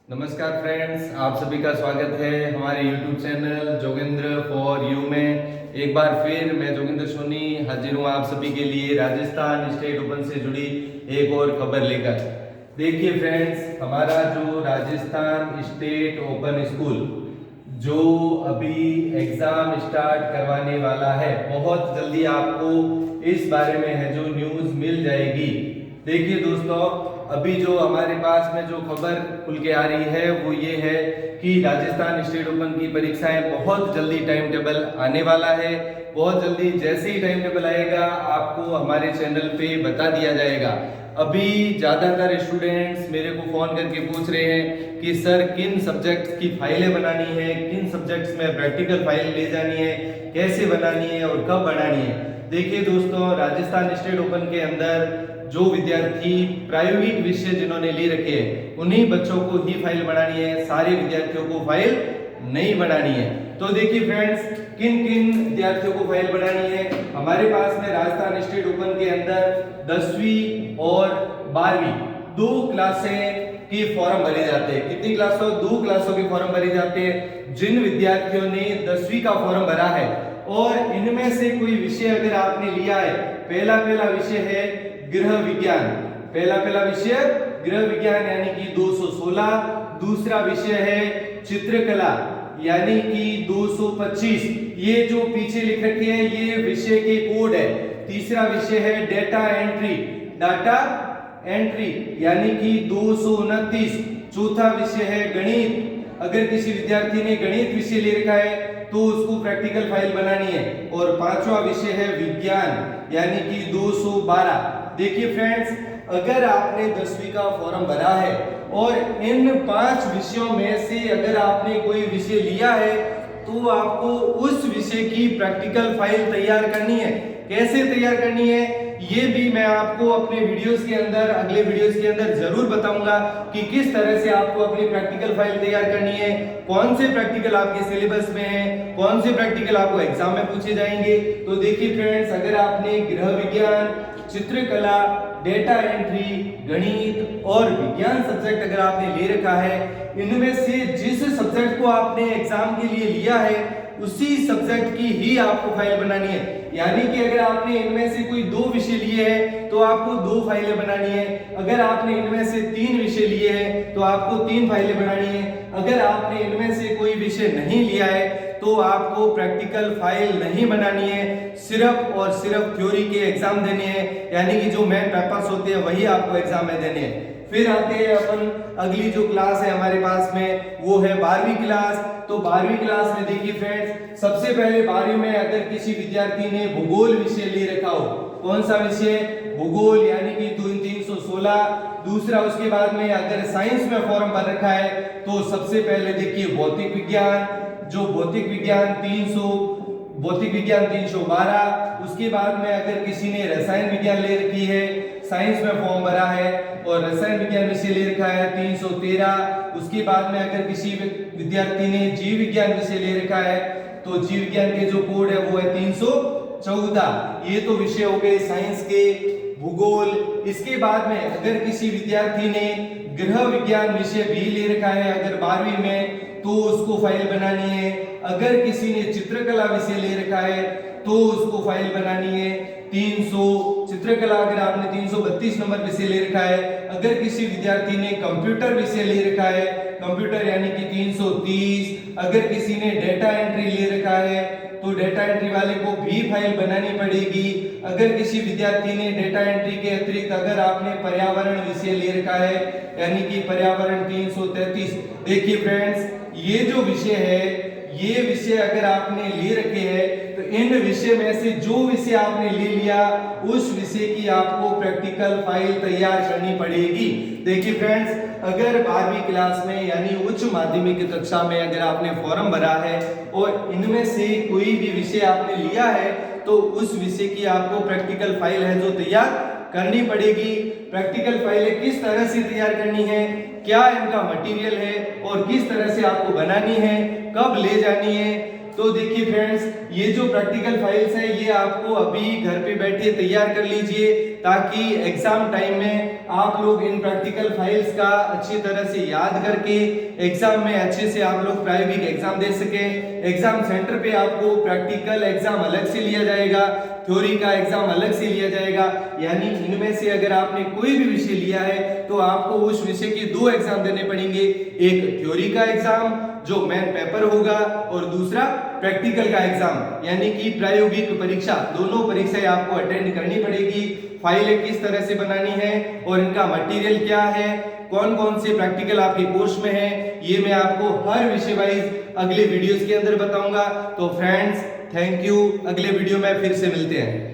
नमस्कार फ्रेंड्स, आप सभी का स्वागत है हमारे YouTube channel Jogendra for you में। एक बार फिर मैं जोगेंद्र सोनी हाजिर हूँ आप सभी के लिए राजस्थान स्टेट ओपन से जुड़ी एक और खबर लेकर। देखिए फ्रेंड्स, हमारा जो राजस्थान स्टेट ओपन स्कूल जो अभी एग्जाम स्टार्ट करवाने वाला है, बहुत जल्दी आपको इस बारे में है जो न्यूज़ मिल जाएगी। देखिए दोस्तों, अभी जो हमारे पास में जो खबर खुल के आ रही है वो ये है कि राजस्थान स्टेट ओपन की परीक्षाएं बहुत जल्दी टाइम टेबल आने वाला है। बहुत जल्दी जैसे ही टाइम टेबल आएगा आपको हमारे चैनल पे बता दिया जाएगा। अभी ज़्यादातर स्टूडेंट्स मेरे को फ़ोन करके पूछ रहे हैं कि सर किन सब्जेक्ट्स की फाइलें बनानी है, किन सब्जेक्ट्स में प्रैक्टिकल फाइल ले जानी है, कैसे बनानी है और कब बनानी है। देखिए दोस्तों, राजस्थान स्टेट ओपन के अंदर जो विद्यार्थी प्रायोगिक विषय जिन्होंने ले रखे हैं उन्हीं बच्चों को ही फाइल बनानी है, सारे विद्यार्थियों को फाइल नहीं बनानी है। तो देखिए फ्रेंड्स, किन किन विद्यार्थियों को फाइल बनानी है। हमारे पास में राजस्थान स्टेट ओपन के अंदर 10वीं और 12वीं दो क्लासें के फॉर्म भरे जाते हैं। कितनी क्लासों? दो क्लासों के फॉर्म भरे जाते हैं। जिन विद्यार्थियों ने 10वीं का फॉर्म भरा है और इनमें से कोई विषय अगर आपने लिया है, पहला विषय है गृह विज्ञान, पहला विषय गृह विज्ञान यानी कि 216। दूसरा विषय है चित्रकला यानी कि 225। ये जो पीछे लिख रखे हैं ये विषय के कोड है। तीसरा विषय है डाटा एंट्री यानी कि 229। चौथा विषय है गणित। अगर किसी विद्यार्थी ने गणित विषय ले रखा है तो उसको प्रैक्टिकल फाइल बनानी है। और पांचवा विषय है विज्ञान यानी कि 212। देखिए फ्रेंड्स, अगर आपने 10वीं का फॉर्म भरा है और इन 5 विषयों में से अगर आपने कोई विषय लिया है तो आपको उस विषय की प्रैक्टिकल फाइल तैयार करनी है। कैसे तैयार करनी है ये भी मैं आपको अपने वीडियोस के अंदर, अगले वीडियोस के अंदर जरूर बताऊंगा कि किस तरह से आपको अपनी प्रैक्टिकल फाइल तैयार करनी है, कौन से प्रैक्टिकल आपके सिलेबस में है, कौन से प्रैक्टिकल आपको एग्जाम में पूछे जाएंगे। तो देखिए फ्रेंड्स, अगर आपने गृह विज्ञान, चित्रकला, डेटा एंट्री, गणित और विज्ञान सब्जेक्ट अगर आपने ले रखा है, इनमें से जिस सब्जेक्ट को आपने एग्जाम के लिए लिया है उसी सब्जेक्ट की ही आपको फाइल बनानी है। यानी कि अगर आपने इनमें से कोई 2 विषय लिए हैं तो आपको 2 फाइलें बनानी है। अगर आपने इनमें से 3 विषय लिए हैं तो आपको 3 फाइलें बनानी है। अगर आपने इनमें से कोई विषय नहीं लिया है तो आपको प्रैक्टिकल फाइल नहीं बनानी है, सिर्फ और सिर्फ थ्योरी के एग्जाम देने हैं, यानी कि जो मेन पेपर्स होते हैं वही आपको एग्जाम में देने हैं। फिर आते हैं अपन अगली जो क्लास है हमारे पास में वो है 12वीं क्लास। तो 12वीं क्लास में देखिए फ्रेंड्स, सबसे पहले 12वीं में अगर किसी विद्यार्थी ने भूगोल विषय ले रखा हो, कौन सा विषय? भूगोल यानी कि 316। दूसरा, उसके बाद में अगर साइंस में फॉर्म भर रखा है तो सबसे पहले देखिए भौतिक विज्ञान, जो भौतिक विज्ञान 312। उसके बाद में अगर किसी ने रसायन विज्ञान ले रखी है, साइंस में फॉर्म भरा है और रसायन विज्ञान विषय ले रखा है 313। उसके बाद में अगर किसी विद्यार्थी ने जीव विज्ञान विषय ले रखा है तो जीव विज्ञान के जो कोड है वो है 314। ये तो विषय हो गए साइंस के, भूगोल। इसके बाद में अगर किसी विद्यार्थी ने गृह विज्ञान विषय भी ले रखा है अगर 12वीं में तो उसको फाइल बनानी है। अगर किसी ने चित्रकला विषय ले रखा है तो उसको फाइल बनानी है 300। चित्रकला अगर आपने 332 नंबर विषय ले रखा है। अगर किसी विद्यार्थी ने कंप्यूटर विषय ले रखा है, कंप्यूटर यानी कि 330। अगर किसी ने डेटा एंट्री ले रखा है तो डेटा एंट्री वाले को भी फाइल बनानी पड़ेगी। अगर किसी विद्यार्थी ने डेटा एंट्री के अतिरिक्त अगर आपने पर्यावरण विषय ले रखा है यानी कि पर्यावरण 333। देखिए फ्रेंड्स, ये जो विषय है ये विषय अगर आपने ले रखे हैं तो इन विषय में से जो विषय आपने ले लिया उस विषय की आपको प्रैक्टिकल फाइल तैयार करनी पड़ेगी। देखिए फ्रेंड्स, अगर 12वीं क्लास में यानी उच्च माध्यमिक कक्षा में अगर आपने फॉर्म भरा है और इनमें से कोई भी विषय आपने लिया है तो उस विषय की आपको प्रैक्टिकल फाइल है जो तैयार करनी पड़ेगी। प्रैक्टिकल फाइलें किस तरह से तैयार करनी है, क्या इनका मटेरियल है और किस तरह से आपको बनानी है, कब ले जानी है। तो देखिए फ्रेंड्स, ये जो प्रैक्टिकल फाइल्स है ये आपको अभी घर पे बैठे तैयार कर लीजिए ताकि एग्जाम टाइम में आप लोग इन प्रैक्टिकल फाइल्स का अच्छी तरह से याद करके एग्जाम में अच्छे से आप लोग प्रायोगिक एग्जाम दे सके। एग्जाम सेंटर पे आपको प्रैक्टिकल एग्जाम अलग से लिया जाएगा, थ्योरी का एग्जाम अलग से लिया जाएगा। यानी इनमें से अगर आपने कोई भी विषय लिया है तो आपको उस विषय के 2 एग्जाम देने पड़ेंगे, एक थ्योरी का एग्जाम जो मेन पेपर होगा और दूसरा प्रैक्टिकल का एग्जाम यानी कि प्रायोगिक परीक्षा। दोनों परीक्षाएं आपको अटेंड करनी पड़ेगी। फाइलें किस तरह से बनानी है और इनका मटेरियल क्या है, कौन कौन से प्रैक्टिकल आपके कोर्स में है, ये मैं आपको हर विषय वाइज अगले वीडियोस के अंदर बताऊंगा। तो फ्रेंड्स थैंक यू, अगले वीडियो में फिर से मिलते हैं।